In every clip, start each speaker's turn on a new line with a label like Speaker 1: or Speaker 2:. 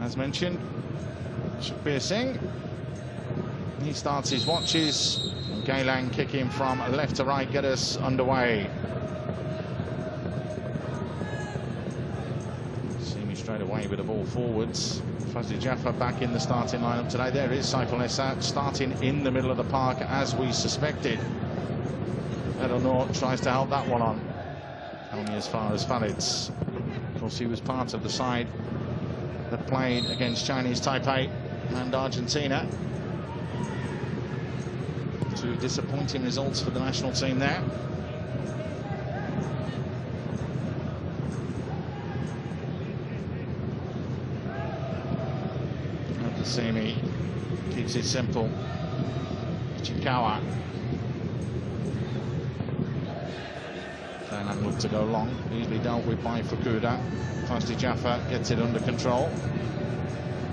Speaker 1: as mentioned, Singh. He starts his watches. Geylang kicking from left to right, get us underway. See me straight away with the ball forwards. Fazli Jaffa back in the starting lineup today. There is Saiful Esat starting in the middle of the park as we suspected. Edelnor tries to help that one on. Only as far as Farid's. Of course, he was part of the side that played against Chinese Taipei and Argentina. Two disappointing results for the national team there. Semi keeps it simple. Chikawa. Geylang looked to go long, easily dealt with by Fukuda. Fazli Jaffa gets it under control.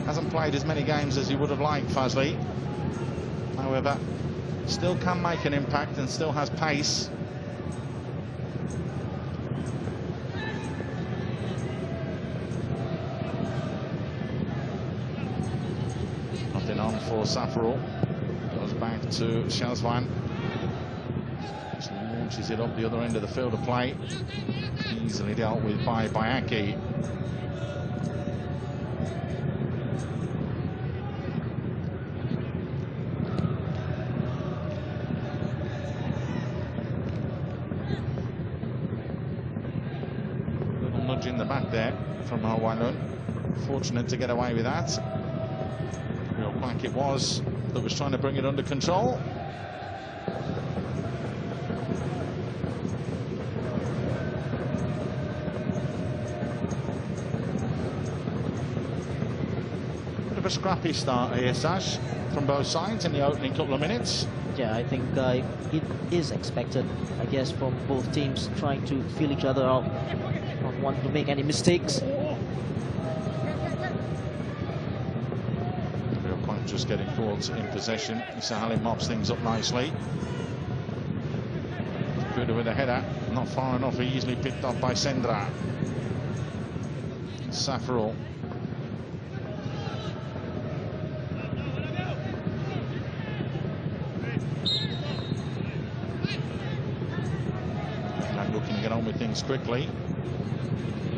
Speaker 1: Hasn't played as many games as he would have liked, Fazli. However, still can make an impact and still has pace. Nothing on for Safarul. Goes back to Shazwan. Just launches it up the other end of the field of play. Easily dealt with by Bayaki. Little nudge in the back there from Hawalun. Fortunate to get away with that. Real quack it was that was trying to bring it under control. Bit of a scrappy start here, Sash, from both sides in the opening couple of minutes.
Speaker 2: Yeah, I think it is expected, I guess, from both teams trying to feel each other out, not wanting to make any mistakes.
Speaker 1: Just getting caught in possession. Sahalim mops things up nicely. Good with a header, not far enough, easily picked up by Sendra. Safarul. And looking to get on with things quickly.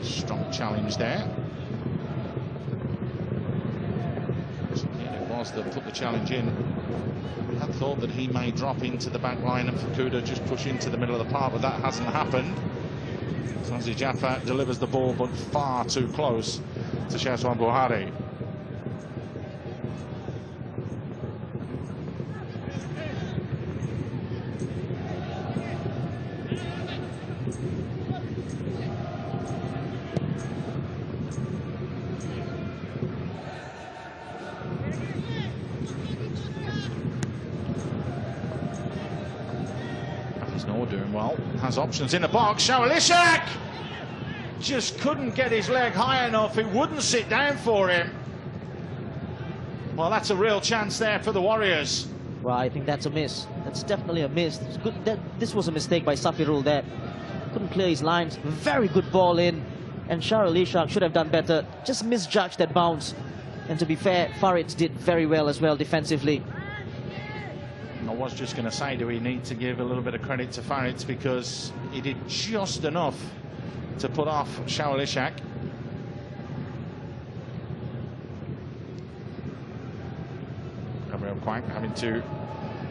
Speaker 1: Strong challenge there. That put the challenge in. We had thought that he may drop into the back line and Fukuda just push into the middle of the park, but that hasn't happened. Fazli Jaffa delivers the ball, but far too close to Shazwan Buhari. Doing well, has options in the box. Shawalishak just couldn't get his leg high enough. It wouldn't sit down for him. Well, that's a real chance there for the Warriors.
Speaker 2: Well, I think that's a miss. That's definitely a miss. It's good. This was a mistake by Safirul there. Couldn't clear his lines. Very good ball in. And Shawalishak should have done better. Just misjudged that bounce. And to be fair, Farid did very well as well defensively.
Speaker 1: I was just going to say, do we need to give a little bit of credit to Farid because he did just enough to put off Shawalishak. Gabriel Quank having to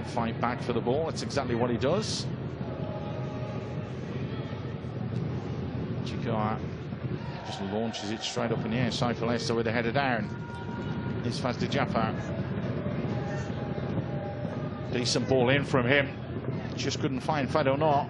Speaker 1: fight back for the ball. It's exactly what he does. Chikoa just launches it straight up in the air. Saiful Essa with the header down. It's Fazli Jaffa. Decent ball in from him. Just couldn't find Edelnor.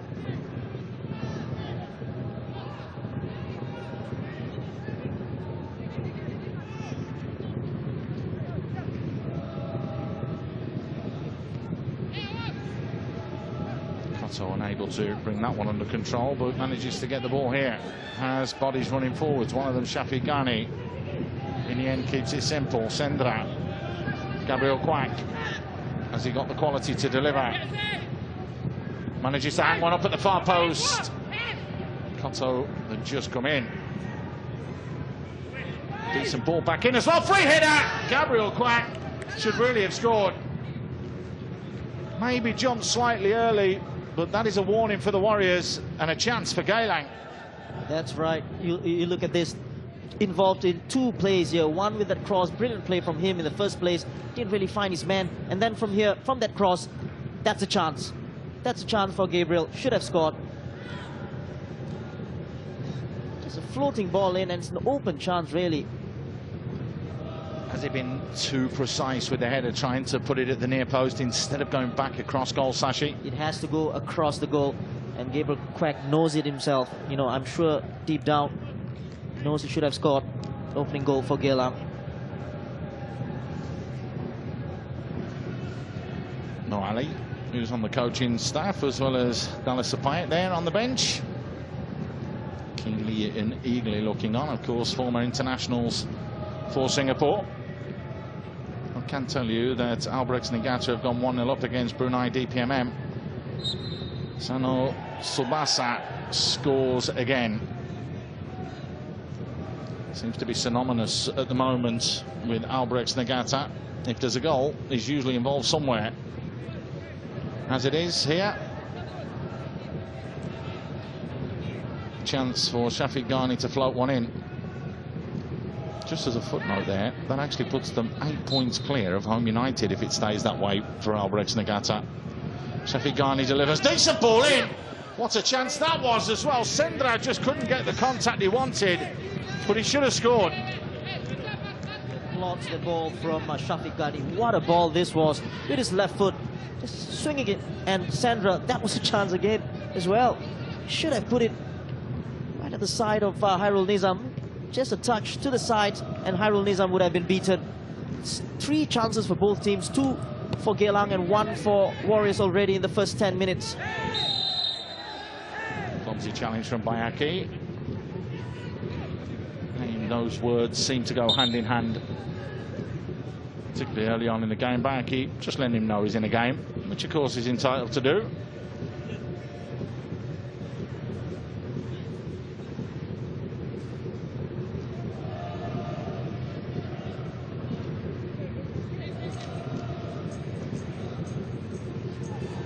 Speaker 1: Koto unable to bring that one under control, but manages to get the ball here. Has bodies running forwards. One of them, Shafi Ghani. In the end, keeps it simple. Sendra. Gabriel Quack. Has he got the quality to deliver? Manages to hang one up at the far post. Koto had just come in. Decent ball back in as well. Free hitter. Gabriel Quack should really have scored. Maybe jumped slightly early, but that is a warning for the Warriors and a chance for Geylang.
Speaker 2: That's right. You look at this. Involved in two plays here. One with that cross, brilliant play from him in the first place. Didn't really find his man. And then from here, from that cross, that's a chance. That's a chance for Gabriel. Should have scored. Just a floating ball in, and it's an open chance, really.
Speaker 1: Has he been too precise with the header, trying to put it at the near post instead of going back across goal, Sashi?
Speaker 2: It has to go across the goal, and Gabriel Quack knows it himself. You know, I'm sure deep down, knows he should have scored. Opening goal for Geylang.
Speaker 1: No Ali, who's on the coaching staff, as well as Dallas Sapayet there on the bench. Keenly and eagerly looking on, of course, former internationals for Singapore. I can tell you that Albrechts Niigata have gone 1-0 up against Brunei DPMM. Sano Subasa scores again. Seems to be synonymous at the moment with Albrechts Niigata. If there's a goal, he's usually involved somewhere. As it is here. Chance for Shafiq Ghani to float one in. Just as a footnote there, that actually puts them 8 points clear of Home United if it stays that way for Albrechts Niigata. Shafiq Ghani delivers. Decent ball in. What a chance that was as well. Sendra just couldn't get the contact he wanted, but he should have scored.
Speaker 2: Blocks the ball from Shafiq Ghani. What a ball this was. With his left foot, just swinging it. And Sandra, that was a chance again as well. Should have put it right at the side of Hairul Nizam. Just a touch to the side, and Hairul Nizam would have been beaten. It's 3 chances for both teams. 2 for Geylang and 1 for Warriors already in the first 10 minutes.
Speaker 1: Clumsy challenge from Bayaki. And those words seem to go hand in hand, particularly early on in the game. Bayaki just letting him know he's in a game, which of course he's entitled to do.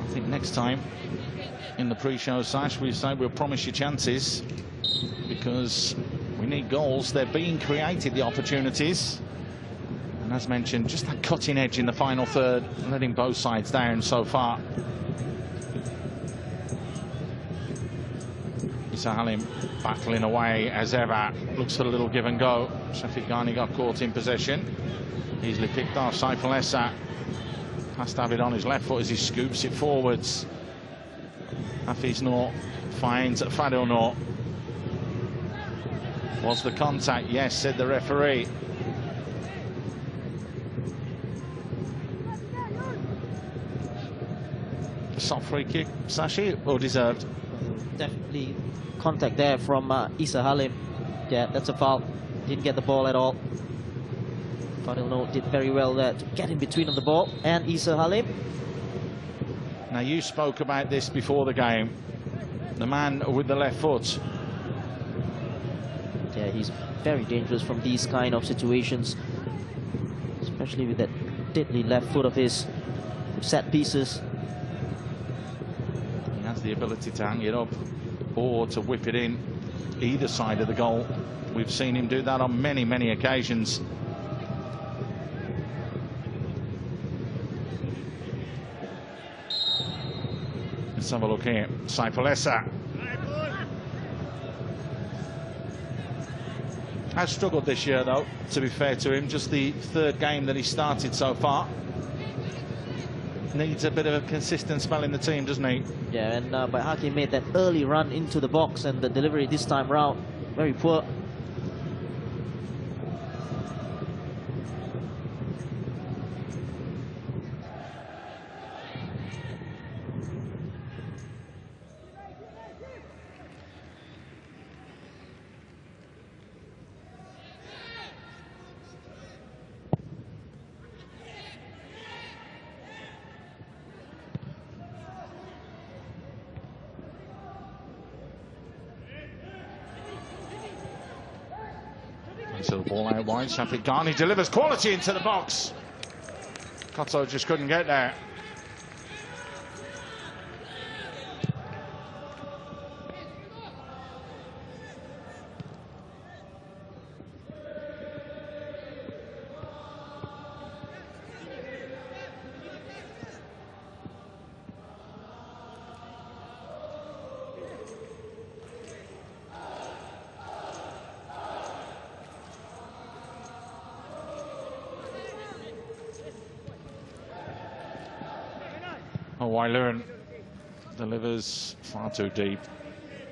Speaker 1: I think next time in the pre-show, Sash, we say we'll promise you chances because we need goals. They're being created, the opportunities. And as mentioned, just that cutting edge in the final third, letting both sides down so far. Issa Halim battling away as ever. Looks for a little give and go. Shafiq Ghani got caught in possession. Easily picked off. Saiful Essa has to have it on his left foot as he scoops it forwards. Hafiz Noor finds Fadil Noor. Was the contact? Yes, said the referee. A soft free kick, Sashi, or deserved?
Speaker 2: Definitely contact there from Issa Halim. Yeah, that's a foul. Didn't get the ball at all. Fadil Noor did very well there to get in between on the ball and Issa Halim.
Speaker 1: Now, you spoke about this before the game. The man with the left foot.
Speaker 2: Yeah, he's very dangerous from these kind of situations, especially with that deadly left foot of his, set pieces.
Speaker 1: He has the ability to hang it up or to whip it in either side of the goal. We've seen him do that on many, many occasions. Let's have a look here. Saiful Essa has struggled this year, though, to be fair to him. Just the 3rd game that he started so far. Needs a bit of a consistent spell in the team, doesn't he?
Speaker 2: Yeah, and Bayaki made that early run into the box, and the delivery this time round, very poor.
Speaker 1: Nice little ball out wide. Shafiq Ghani delivers quality into the box. Koto just couldn't get there. Oh, Geylang delivers far too deep.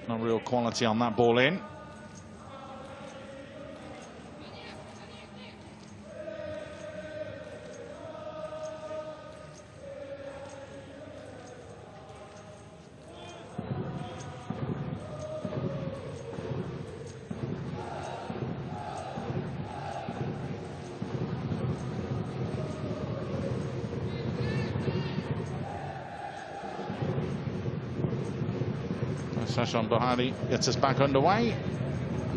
Speaker 1: No real quality on that ball in. Sashan Buhari gets us back underway.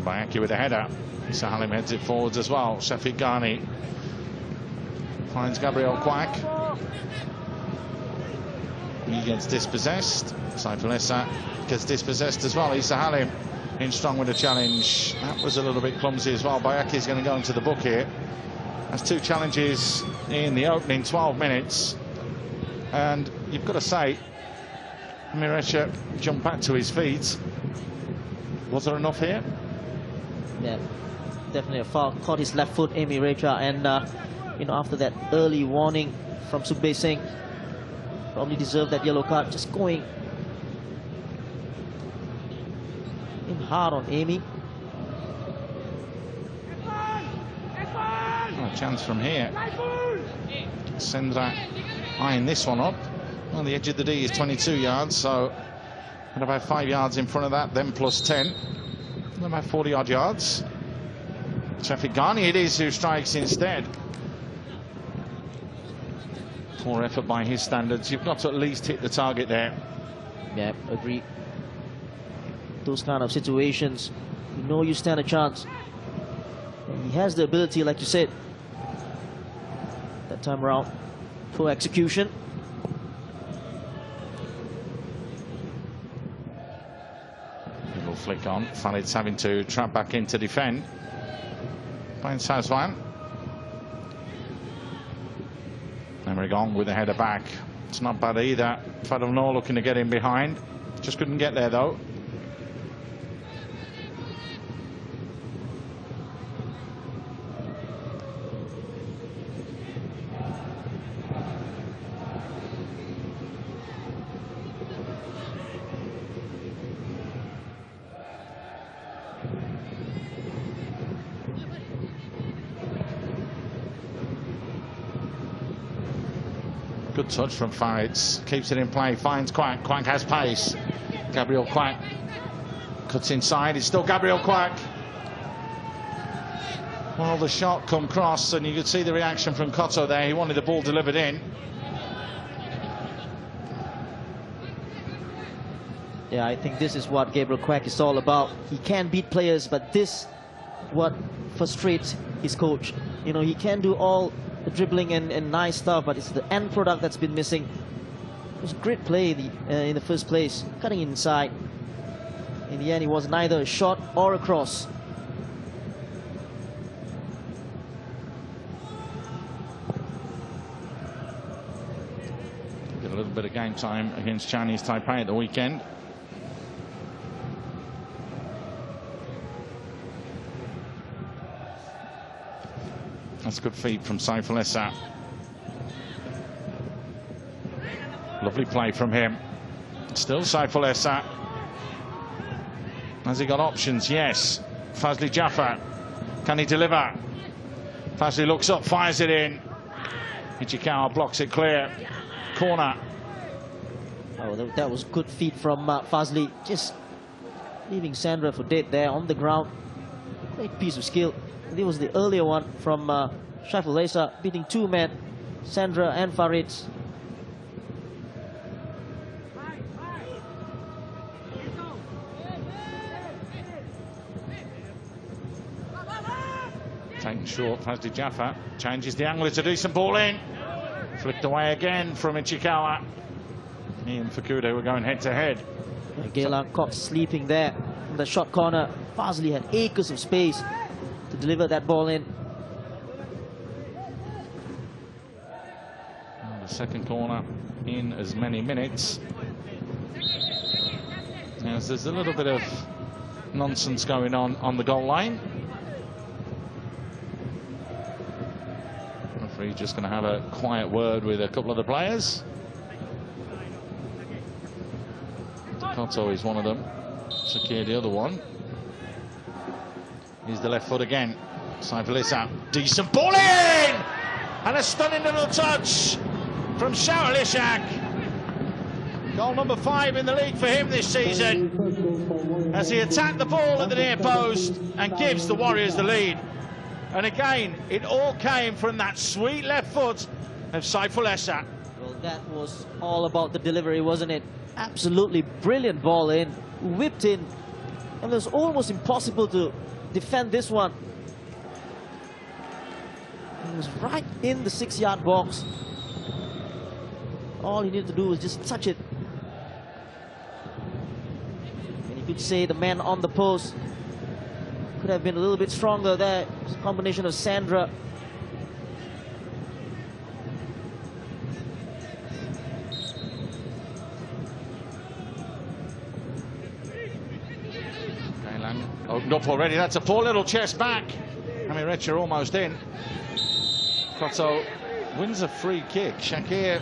Speaker 1: Bayaki with a header. Issa Halim heads it forwards as well. Shafiq Ghani finds Gabriel Quack. He gets dispossessed. Saiful Issa gets dispossessed as well. Issa Halim in strong with a challenge. That was a little bit clumsy as well. Bayaki's going to go into the book here. That's 2 challenges in the opening 12 minutes. And you've got to say, Mirecha jumped back to his feet. Was there enough here?
Speaker 2: Yeah, definitely a foul. Caught his left foot, Amy Mirecha, and you know, after that early warning from Sukhbir Singh, probably deserved that yellow card. Just going in hard on Amy.
Speaker 1: Oh, a chance from here. Sends that eyeing this one up. Well, the edge of the D is 22 yards, so and about 5 yards in front of that, then plus 10. About 40-odd yards. Shafiq Ghani it is who strikes instead. Poor effort by his standards. You've got to at least hit the target there.
Speaker 2: Yeah, agree. Those kind of situations, you know you stand a chance. And he has the ability, like you said, that time around, for execution.
Speaker 1: Flick on. Khalid's having to trap back in to defend. Finds Sazwan. Emrigon with the header back. It's not bad either. Fadil Noor looking to get in behind. Just couldn't get there though. Good touch from Farid. Keeps it in play. Finds Quack. Quack has pace. Gabriel Quack cuts inside. It's still Gabriel Quack. Well, the shot come cross, and you could see the reaction from Koto there. He wanted the ball delivered in.
Speaker 2: Yeah, I think this is what Gabriel Quack is all about. He can beat players, but this what frustrates his coach. You know, he can do all the dribbling and nice stuff, but it's the end product that's been missing. It was a great play in the first place, cutting inside. In the end, it was neither a shot or a cross.
Speaker 1: Get a little bit of game time against Chinese Taipei at the weekend. That's a good feed from Saiful Issa. Lovely play from him. Still Saiful Issa. Has he got options? Yes. Fazli Jaffer. Can he deliver? Fazli looks up, fires it in. Ichikawa blocks it clear. Corner.
Speaker 2: Oh, that was good feed from Fazli. Just leaving Sandra for dead there on the ground. Great piece of skill. This was the earlier one from Saiful Issa, beating 2 men, Sandra and Farid.
Speaker 1: short. Fazli Jaffa changes the angle. It's a decent ball in. Flicked away again from Ichikawa. He and Fukuda were going head to head.
Speaker 2: Geylang caught sleeping there in the short corner. Fazli had acres of space to deliver that ball in.
Speaker 1: And the second corner in as many minutes. As there's a little bit of nonsense going on the goal line. Referee just going to have a quiet word with a couple of the players. Koto is one of them. Sakir the other one. Here's the left foot again. Saifulisa. Decent ball in! And a stunning little touch from Shaul Ishak. Goal number 5 in the league for him this season. As he attacked the ball at the near post and gives the Warriors the lead. And again, it all came from that sweet left foot of Saifulisa.
Speaker 2: Well, that was all about the delivery, wasn't it? Absolutely brilliant ball in, whipped in, and it was almost impossible to defend this one. It was right in the 6-yard box. All he needed to do was just touch it. And you could say the man on the post could have been a little bit stronger there. It's a combination of Sandra.
Speaker 1: Opened up already. That's a poor little chest back. Amirecha almost in. Koto wins a free kick. Shakir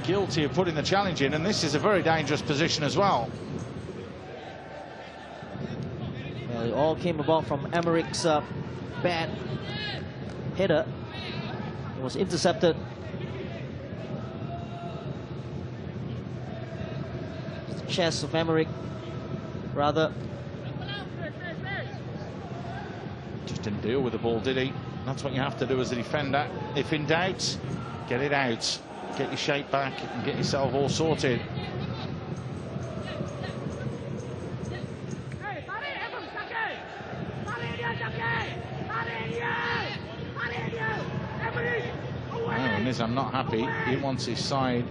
Speaker 1: guilty of putting the challenge in, and this is a very dangerous position as well.
Speaker 2: Well, it all came about from Emmerich's bad header. It was intercepted. The chest of Emmerich, rather.
Speaker 1: Just didn't deal with the ball, did he? That's what you have to do as a defender. If in doubt, get it out. Get your shape back and get yourself all sorted. Oh, Nizam not happy. He wants his side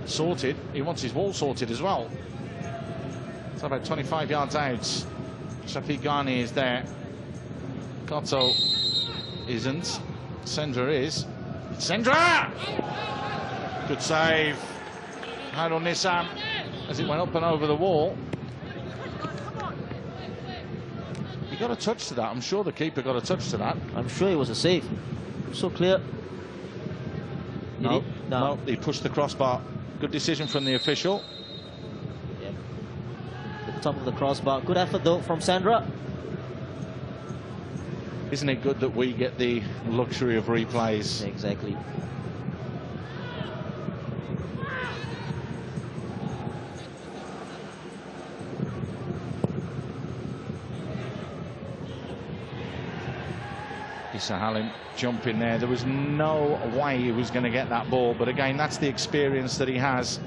Speaker 1: sorted. He wants his wall sorted as well. So about 25 yards out. Shafiq Ghani is there. Koto isn't. Sendra is. Sendra! Good save. Hairul Nizam as it went up and over the wall. He got a touch to that. I'm sure the keeper got a touch to that.
Speaker 2: I'm sure it was a save. So clear.
Speaker 1: No, he pushed the crossbar. Good decision from the official.
Speaker 2: Yeah. The top of the crossbar. Good effort though from Sandra.
Speaker 1: Isn't it good that we get the luxury of replays?
Speaker 2: Exactly.
Speaker 1: Issa Halim jumping there. There was no way he was going to get that ball. But again, that's the experience that he has.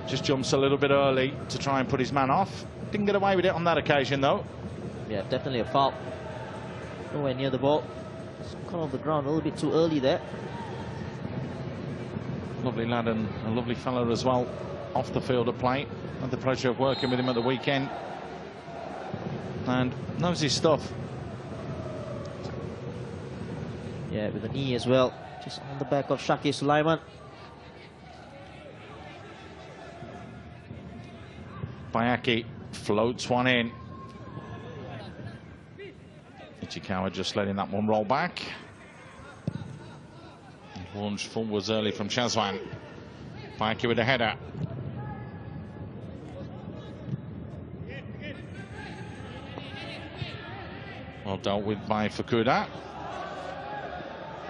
Speaker 1: Just jumps a little bit early to try and put his man off. Didn't get away with it on that occasion, though.
Speaker 2: Yeah, definitely a foul. Nowhere near the ball. It's caught off the ground a little bit too early there.
Speaker 1: Lovely lad and a lovely fella as well off the field of play. Had the pleasure of working with him at the weekend. And knows his stuff.
Speaker 2: Yeah, with the knee as well. Just on the back of Shakir Sulaiman.
Speaker 1: Bayaki floats one in. Ichikawa just letting that one roll back. Launched forwards early from Shazwan. Bayaki with a header. Well dealt with by Fukuda.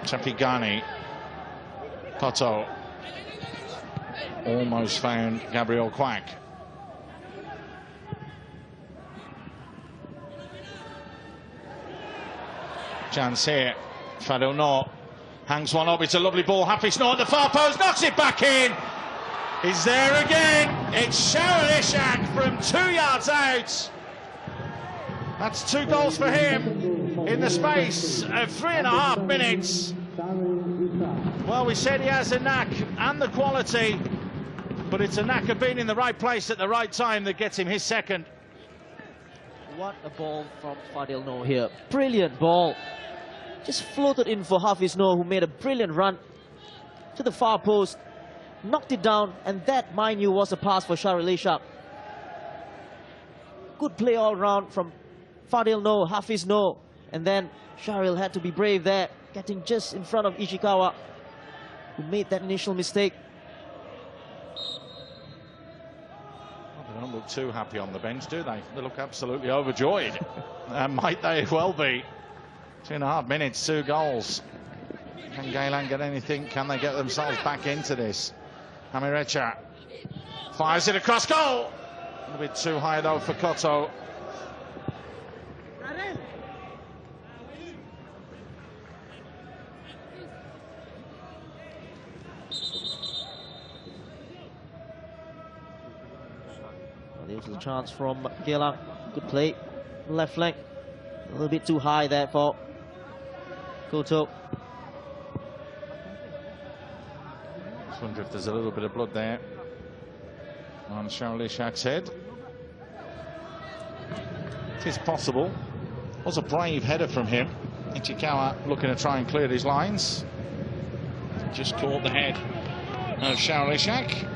Speaker 1: Shafiq Ghani. Koto. Almost found Gabriel Quack. Chance here. Fadil Noor hangs one up. It's a lovely ball. Hafiz Noor at the far post, knocks it back in. He's there again. It's Shaul Ishak from 2 yards out. That's 2 goals for him. in the space of 3.5 minutes. Well, we said he has a knack and the quality, but it's a knack of being in the right place at the right time that gets him his second.
Speaker 2: What a ball from Fadil Noor here. Brilliant ball. Just floated in for Hafiz Noor, who made a brilliant run to the far post, knocked it down, and that, mind you, was a pass for Shahril Ishaq. Good play all round from Fadil Noor, Hafiz Noor, and then Shahril had to be brave there, getting just in front of Ishikawa, who made that initial mistake.
Speaker 1: Well, they don't look too happy on the bench, do they? They look absolutely overjoyed. Might they well be. 2.5 minutes, 2 goals. Can Geylang get anything? Can they get themselves back into this? Hamirecha fires it across goal. A little bit too high though for Koto.
Speaker 2: Well, there was a chance from Geylang. Good play. Left flank. A little bit too high there for Koto.
Speaker 1: Just wonder if there's a little bit of blood there on Shahril Ishaq's head. It is possible. It was a brave header from him. Ichikawa looking to try and clear his lines. Just caught the head of Shahril Ishaq.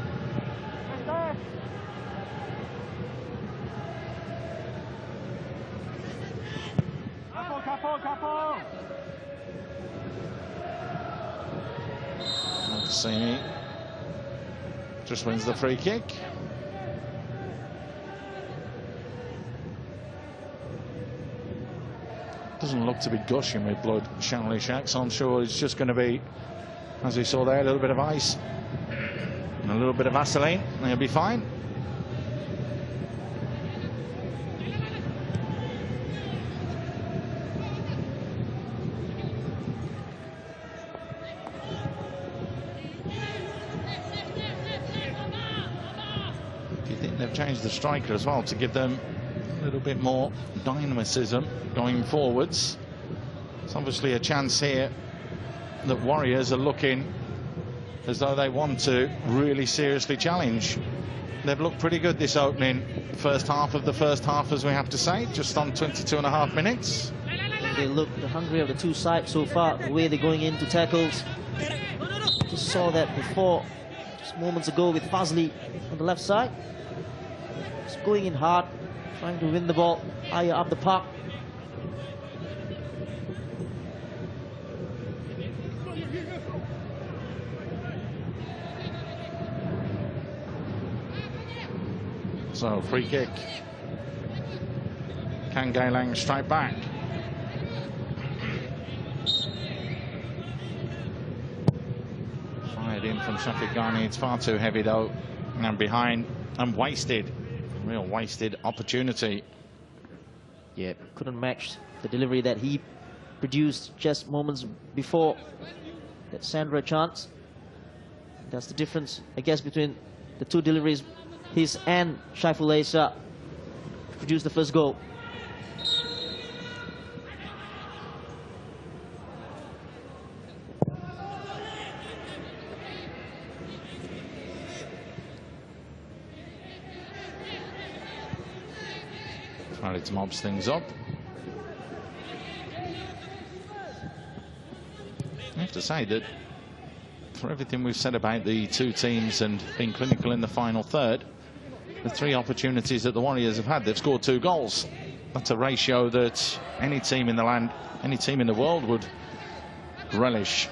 Speaker 1: Sini just wins the free kick. Doesn't look to be gushing with blood, Shahril Ishaq, so I'm sure it's just going to be, as we saw there, a little bit of ice and a little bit of Vaseline, and he'll be fine. They've changed the striker as well to give them a little bit more dynamism going forwards. It's obviously a chance here that Warriors are looking as though they want to really seriously challenge. They've looked pretty good this opening first half of the first half, as we have to say, just on 22.5 minutes.
Speaker 2: They look the hungrier of the two sides so far, the way they're going into tackles. Just saw that before, just moments ago with Fazli on the left side. Just going in hard, trying to win the ball higher up the park.
Speaker 1: So, free kick. Can Geylang strike back? Fired in from Shafiq Ghani. It's far too heavy though, and behind, and wasted. Real wasted opportunity.
Speaker 2: Yeah, couldn't match the delivery that he produced just moments before that Sandra chance. That's the difference, I guess, between the two deliveries, his and Shaiful Esa, produced the first goal.
Speaker 1: Trying to mobs things up. I have to say that for everything we've said about the two teams and being clinical in the final third, the 3 opportunities that the Warriors have had, they've scored 2 goals. That's a ratio that any team in the land, any team in the world would relish.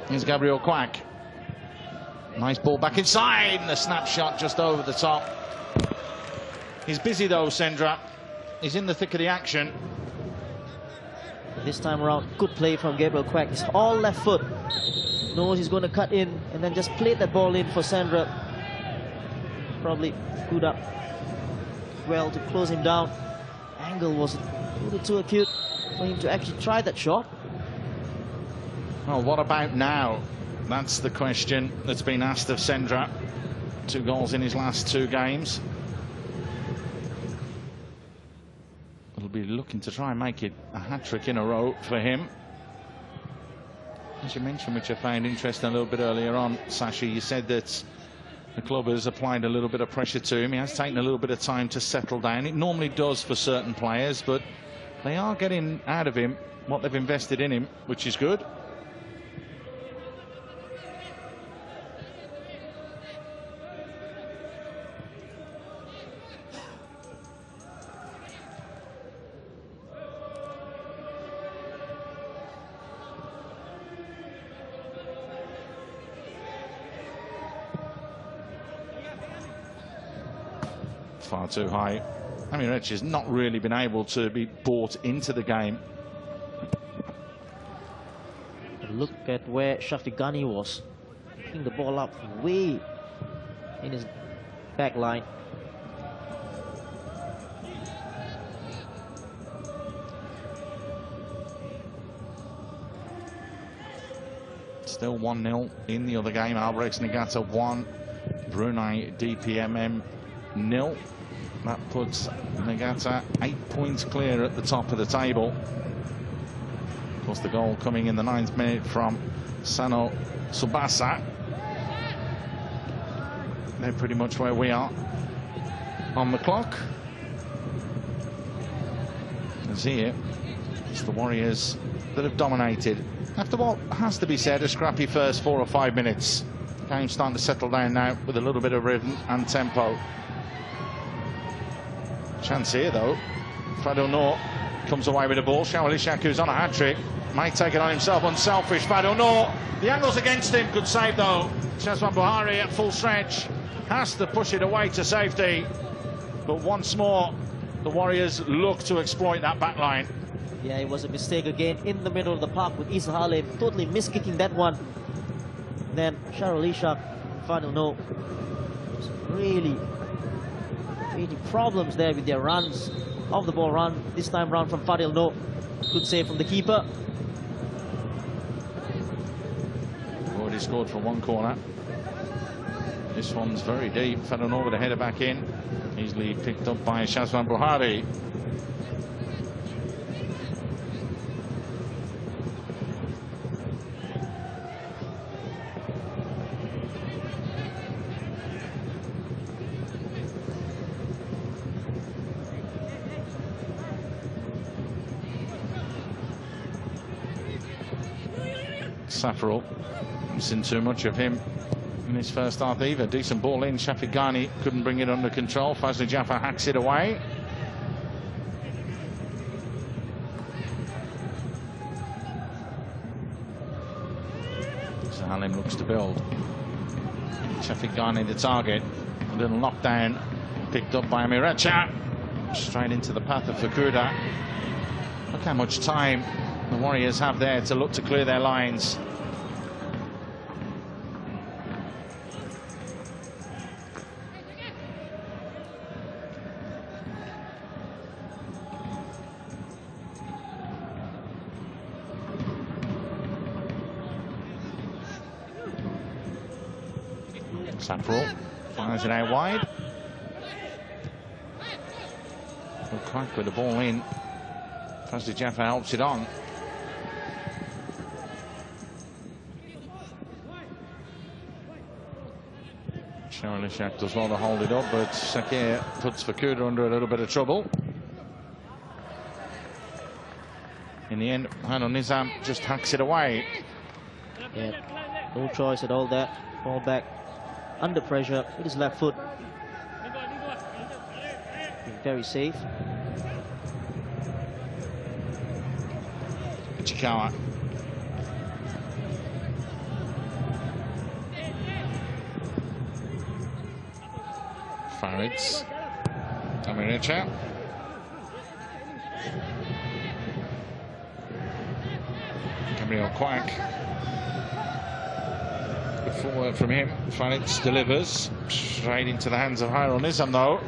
Speaker 1: Here's Gabriel Quack. Nice ball back inside, and the snapshot just over the top. He's busy though, Sendra. He's in the thick of the action.
Speaker 2: This time around, good play from Gabriel Quack. It's all left foot. Knows he's going to cut in and then just played that ball in for Sandra. Probably screwed up well to close him down. Angle was a little too acute for him to actually try that shot.
Speaker 1: Well, what about now? That's the question that's been asked of Sendra. 2 goals in his last 2 games. It'll be looking to try and make it a hat-trick in a row for him. As you mentioned, which I found interesting a little bit earlier on, Sasha, you said that the club has applied a little bit of pressure to him. He has taken a little bit of time to settle down. It normally does for certain players, but they are getting out of him what they've invested in him, which is good. Far too high. Amirech has not really been able to be brought into the game.
Speaker 2: Look at where Shafiq Ghani was. Picking the ball up way in his back line.
Speaker 1: Still 1-0 in the other game. Albirex Niigata 1, Brunei DPMM 0. That puts Niigata 8 points clear at the top of the table. Of course, the goal coming in the 9th minute from Sano Tsubasa. They're pretty much where we are on the clock. As here, it's the Warriors that have dominated. After what has to be said, a scrappy first 4 or 5 minutes. Game's starting to settle down now with a little bit of rhythm and tempo. Chance here though. Fado Noor comes away with the ball. Shawal Ishak, who's on a hat-trick, might take it on himself. Unselfish, Fado Noor. The angle's against him. Good save though. Shazwan Buhari at full stretch. Has to push it away to safety. But once more, the Warriors look to exploit that back line.
Speaker 2: Yeah, it was a mistake again in the middle of the park with Isa Halim totally miskicking that one. Then Shawal Ishak, Fado Noor, really problems there with their runs, off the ball run, this time round from Fadil Noor. Good save from the keeper.
Speaker 1: Already scored from one corner. This one's very deep. Fadil Noor with a header back in. Easily picked up by Shazwan Buhari. Safarul, haven't seen too much of him in his first half either. Decent ball in. Shafiq Ghani couldn't bring it under control. Fazli Jaffer hacks it away. Halim looks to build. Shafiq Ghani the target. A little knockdown picked up by Amirecha. Straight into the path of Fukuda. Look how much time the Warriors have there to look to clear their lines. Safarul fires it out wide. Good crack with the ball in. Fazli Jaffa helps it on. Shawal Ishak does well to hold it up, but Sakir puts Fukuda under a little bit of trouble. In the end, Hanul Nizam just hacks it away.
Speaker 2: Yeah, no choice at all there. Ball back under pressure with his left foot. Being very safe.
Speaker 1: Ichikawa. Farids. Amirecha. Gabriel Quack. Good forward from him. Farids delivers. Straight into the hands of Hairul Nizam though.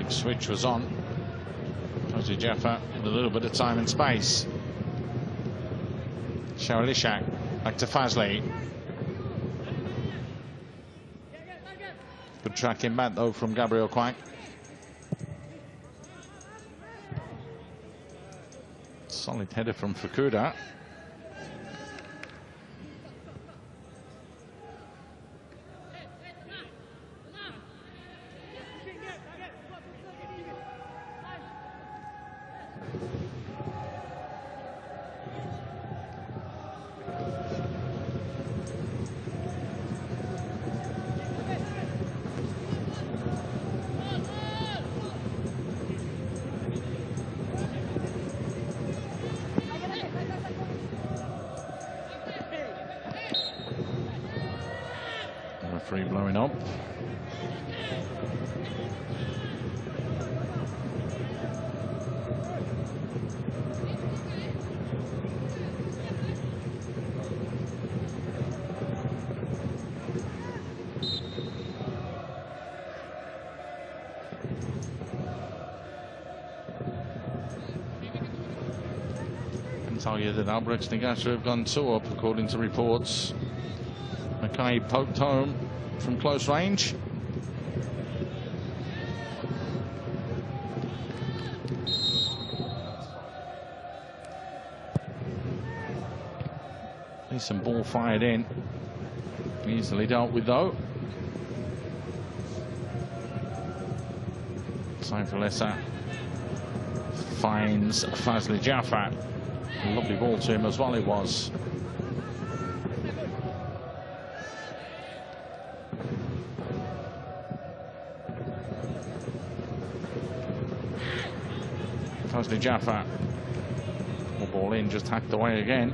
Speaker 1: Quick switch was on. Fazli Jaffa with a little bit of time and space. Sharilishak back to Fazli. Good tracking back though from Gabriel Quack. Solid header from Fukuda. Referee blowing up. I can tell you that Albrecht Nagasa have gone 2 up according to reports. Mackay poked home from close range. Decent ball fired in. Easily dealt with though. Saiful Essa finds Fazli Jaffa. A lovely ball to him as well it was. Fazli Jaffa. Ball in, just hacked away again.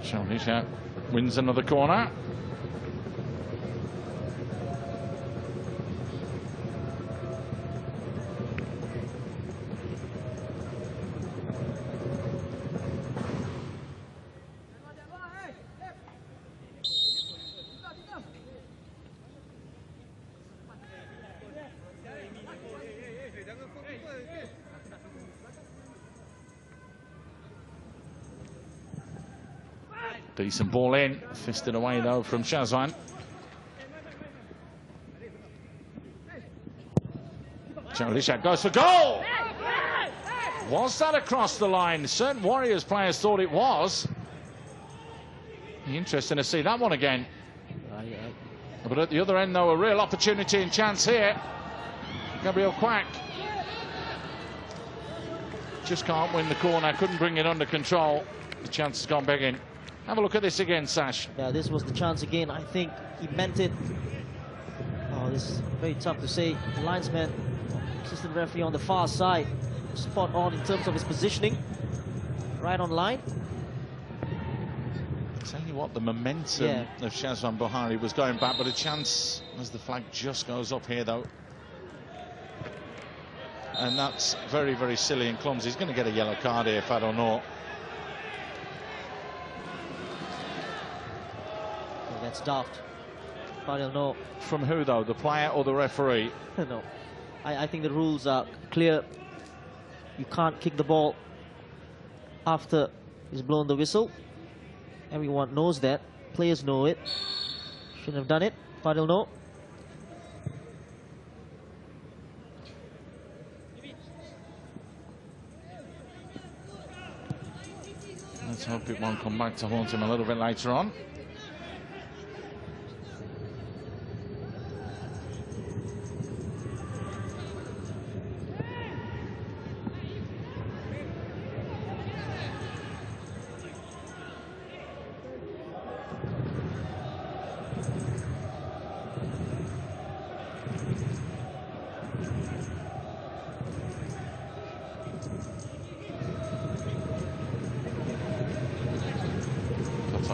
Speaker 1: Sharisha wins another corner. Decent ball in, fisted away though from Shazwan. Sharilishak goes for goal! Was that across the line? Certain Warriors players thought it was. Interesting to see that one again. But at the other end though, a real opportunity and chance here. Gabriel Quack just can't win the corner, couldn't bring it under control. The chance has gone begging. Have a look at this again, Sash.
Speaker 2: Yeah, this was the chance again. I think he meant it. Oh, this is very tough to say. The linesman, assistant referee on the far side, spot on in terms of his positioning. Right on line.
Speaker 1: Tell you what, the momentum of Shazwan Buhari was going back, but a chance as the flag just goes up here, though. And that's very, very silly and clumsy. He's going to get a yellow card here, if I don't know.
Speaker 2: That's daft. I don't know.
Speaker 1: From who though? The player or the referee?
Speaker 2: No. I think the rules are clear. You can't kick the ball after he's blown the whistle. Everyone knows that. Players know it. Shouldn't have done it. Fadil no.
Speaker 1: Let's hope it won't come back to haunt him a little bit later on.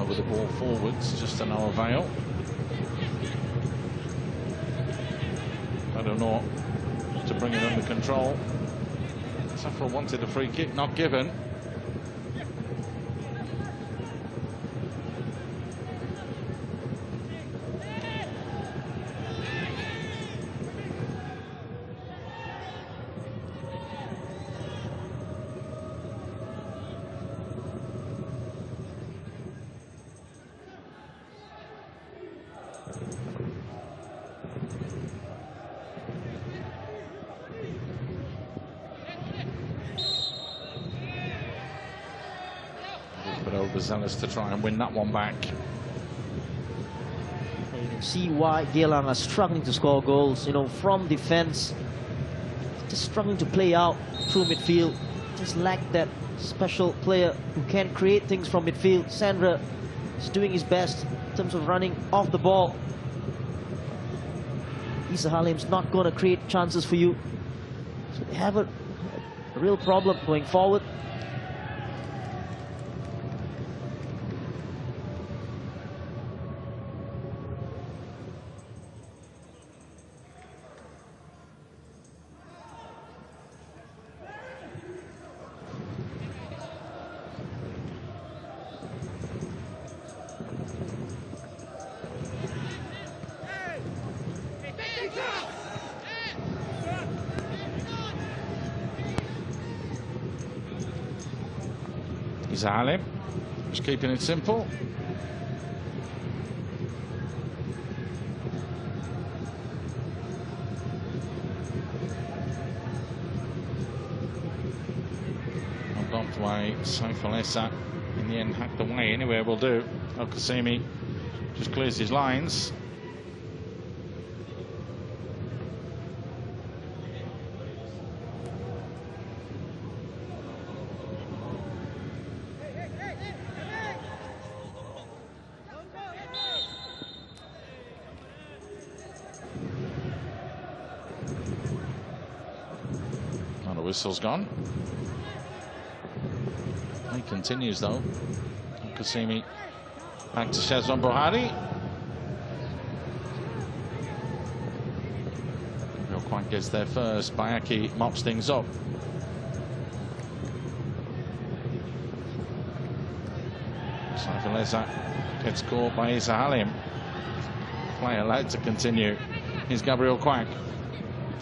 Speaker 1: With the ball forwards, just to no avail. I don't know, to bring it under control. Safra wanted a free kick, not given. But overzealous to try and win that one back.
Speaker 2: You can see why Geylang are struggling to score goals, you know, from defense. Just struggling to play out through midfield. Just lack that special player who can create things from midfield. Sandra is doing his best in terms of running off the ball. Isa Halim's not going to create chances for you. So they have a real problem going forward.
Speaker 1: Halim, just keeping it simple. Not bumped away. Saiful Essa in the end hacked away. Anywhere will do. El Qasimi just clears his lines. Whistle's gone. He continues though. Qasimi back to Shazwan Buhari. Real Quank gets there first. Bayaki mops things up. Saiful Essa gets caught by Isa Halim. Play allowed to continue. Here's Gabriel Quank.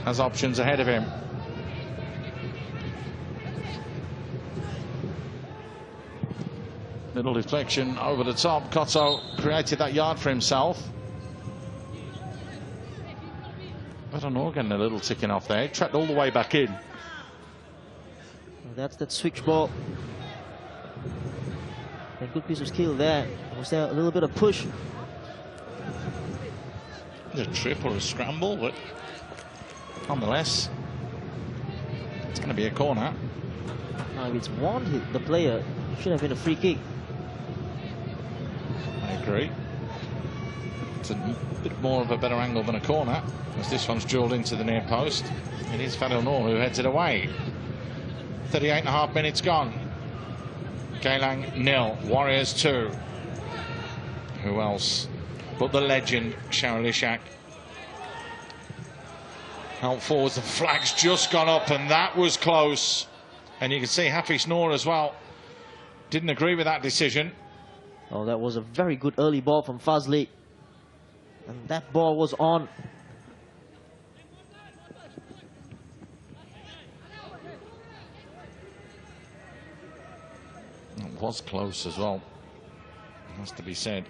Speaker 1: Has options ahead of him. Little deflection over the top. Cotto created that yard for himself. I don't know, getting a little ticking off there. Tracked all the way back in.
Speaker 2: That's that switch ball. A good piece of skill there. Was there a little bit of push?
Speaker 1: A trip or a scramble, but nonetheless, it's going to be a corner.
Speaker 2: Now, if it's one hit, the player should have been a free kick.
Speaker 1: I agree. It's a bit more of a better angle than a corner, as this one's drilled into the near post. It is Fadil Noor who heads it away. 38.5 minutes gone. Geylang 0, Warriors 2. Who else but the legend, Shahril Ishak. Out forwards, the flag's just gone up, and that was close. And you can see Hafiz Noor as well didn't agree with that decision.
Speaker 2: Oh, that was a very good early ball from Fazli. And that ball was on.
Speaker 1: It was close as well, has to be said.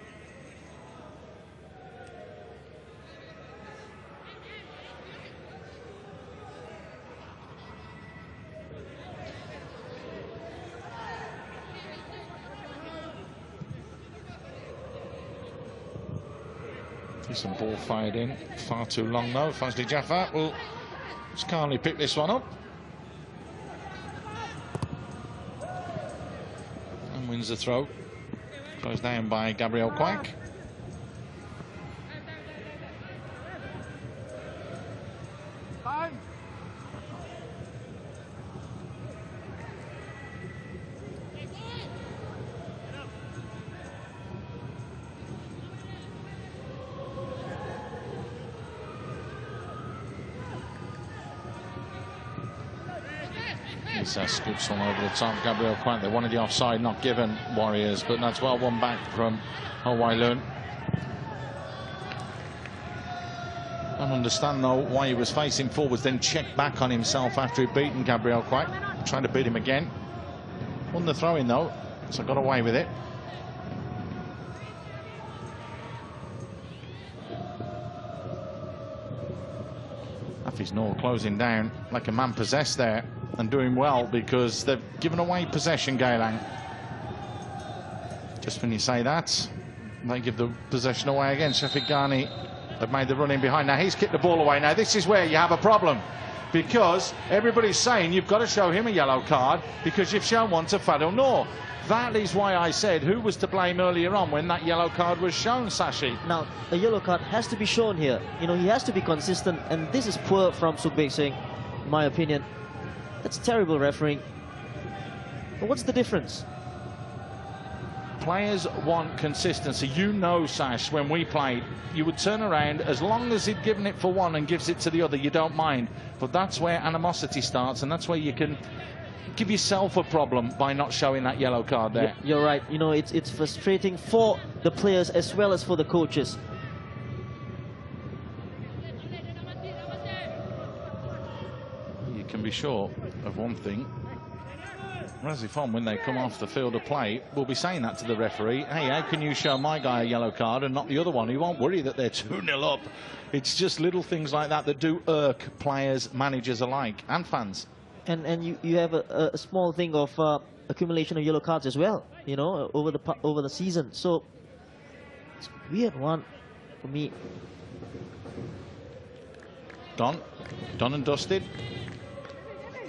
Speaker 1: Some ball fired in, far too long though. Fazli Jaffer will just calmly pick this one up and wins the throw. Closed down by Gabriel Quank. Issa scoops one over the top. Gabriel Quant, they wanted the offside, not given, Warriors, but that's well won back from Ho-Wai-Lun. I don't understand though why he was facing forwards, then checked back on himself after he'd beaten Gabriel Quant, trying to beat him again. Won the throw-in though, so got away with it. Hafiz Noor closing down like a man possessed there and doing well because they've given away possession, Geylang. Just when you say that, they give the possession away again. Shafiq Ghani have made the run in behind. Now he's kicked the ball away. Now this is where you have a problem, because everybody's saying you've got to show him a yellow card because you've shown one to Fadil Noor. That is why I said who was to blame earlier on when that yellow card was shown, Sashi.
Speaker 2: Now, a yellow card has to be shown here. You know, he has to be consistent, and this is poor from Sukhbir Singh, in my opinion. That's terrible refereeing. But what's the difference?
Speaker 1: Players want consistency. You know, Sash, when we played, you would turn around, as long as he'd given it for one and gives it to the other, you don't mind. But that's where animosity starts, and that's where you can give yourself a problem by not showing that yellow card there.
Speaker 2: Yeah, you're right. You know, it's frustrating for the players as well as for the coaches.
Speaker 1: You can be sure of one thing. Razifon, when they come off the field of play, will be saying that to the referee. Hey, how can you show my guy a yellow card and not the other one? He won't worry that they're 2-0 up. It's just little things like that that do irk players, managers alike, and fans.
Speaker 2: And you have a small thing of accumulation of yellow cards as well, you know, over the season. So it's a weird one for me.
Speaker 1: Done and dusted.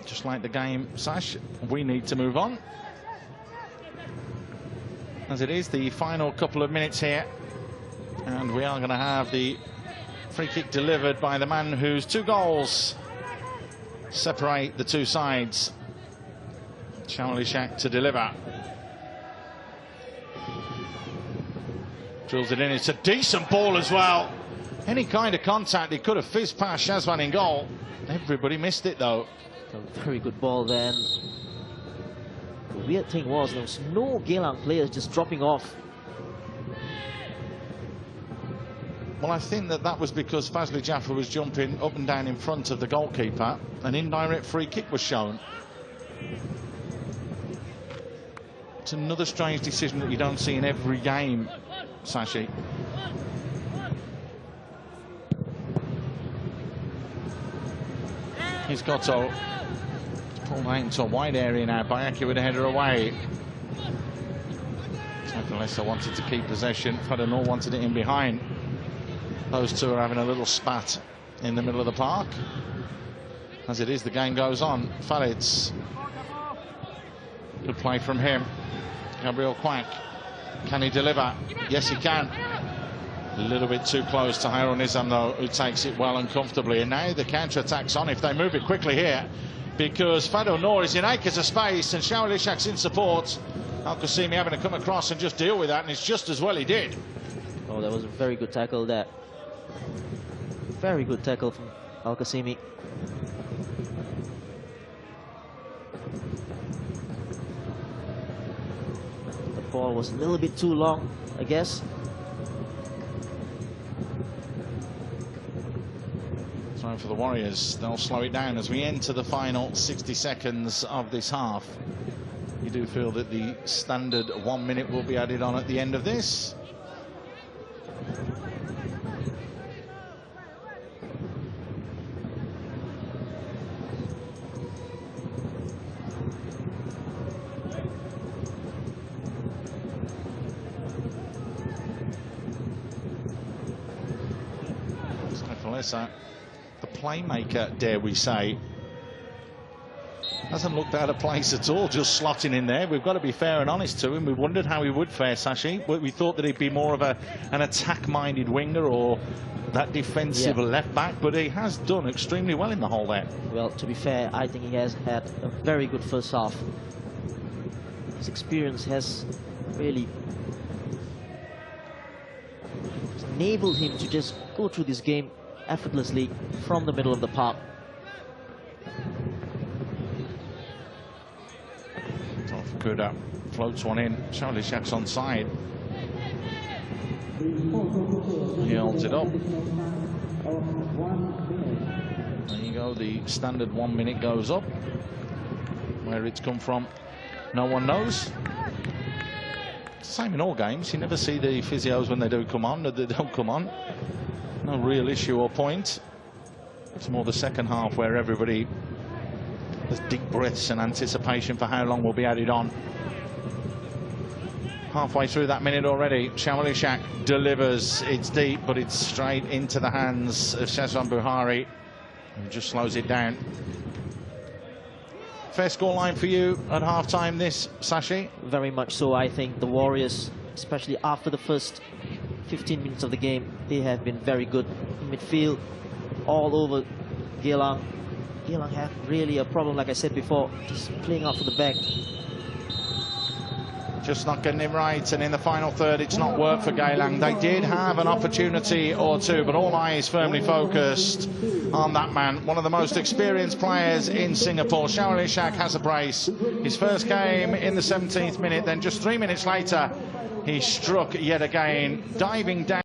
Speaker 1: Just like the game, Sash, we need to move on. As it is the final couple of minutes here, and we are going to have the free kick delivered by the man whose 2 goals separate the two sides. Charlie Shack to deliver. Drills it in. It's a decent ball as well. Any kind of contact, he could have fizzed past Shazwan in goal. Everybody missed it though.
Speaker 2: A very good ball then. The weird thing was there was no Geylang players just dropping off.
Speaker 1: Well, I think that was because Fazli Jaffa was jumping up and down in front of the goalkeeper. An indirect free kick was shown. It's another strange decision that you don't see in every game, Sashi. He's got to pull that into a wide area now. Bayaki with a header away. Unless I wanted to keep possession, Fadil Noor wanted it in behind. Those two are having a little spat in the middle of the park. As it is, the game goes on. Farid's good play from him. Gabriel Quank, can he deliver? Yes, he can. A little bit too close to Hairul Nizam though, who takes it well and comfortably. And now the counter-attack's on if they move it quickly here, because Fadil Noor is in acres of space and Shawal Ishak's in support. Al-Qasimi having to come across and just deal with that, and it's just as well he did.
Speaker 2: Oh, that was a very good tackle there. Very good tackle from Al-Qasimi. The ball was a little bit too long, I guess.
Speaker 1: Time for the Warriors. They'll slow it down as we enter the final 60 seconds of this half. You do feel that the standard 1 minute will be added on at the end of this. The playmaker, dare we say, hasn't looked out of place at all, just slotting in there. We've got to be fair and honest to him. We wondered how he would fare, Sashi. We thought that he'd be more of an attack-minded winger or that defensive left back, but he has done extremely well in the hole there.
Speaker 2: Well, to be fair, I think he has had a very good first half. His experience has really enabled him to just go through this game effortlessly from the middle of the park.
Speaker 1: Kuda floats one in. Charlie Shak's on side. He holds it up. There you go, the standard 1 minute goes up. Where it's come from, no one knows. Same in all games. You never see the physios when they do come on, they don't come on. No real issue or point. It's more the second half where everybody has deep breaths and anticipation for how long we'll be added on. Halfway through that minute already, Charlie Shak delivers. It's deep, but it's straight into the hands of Shazwan Buhari, who just slows it down. Fair scoreline for you at half-time this, Sashi?
Speaker 2: Very much so. I think the Warriors, especially after the first 15 minutes of the game, they have been very good in midfield, all over Geylang. Geylang have really a problem, like I said before, just playing out for the back.
Speaker 1: Just not getting it right, and in the final third it's not worked for Geylang. They did have an opportunity or two, but all eyes firmly focused on that man, one of the most experienced players in Singapore. Charlie Shak has a brace. His first game in the 17th minute, then just 3 minutes later he struck yet again, diving down.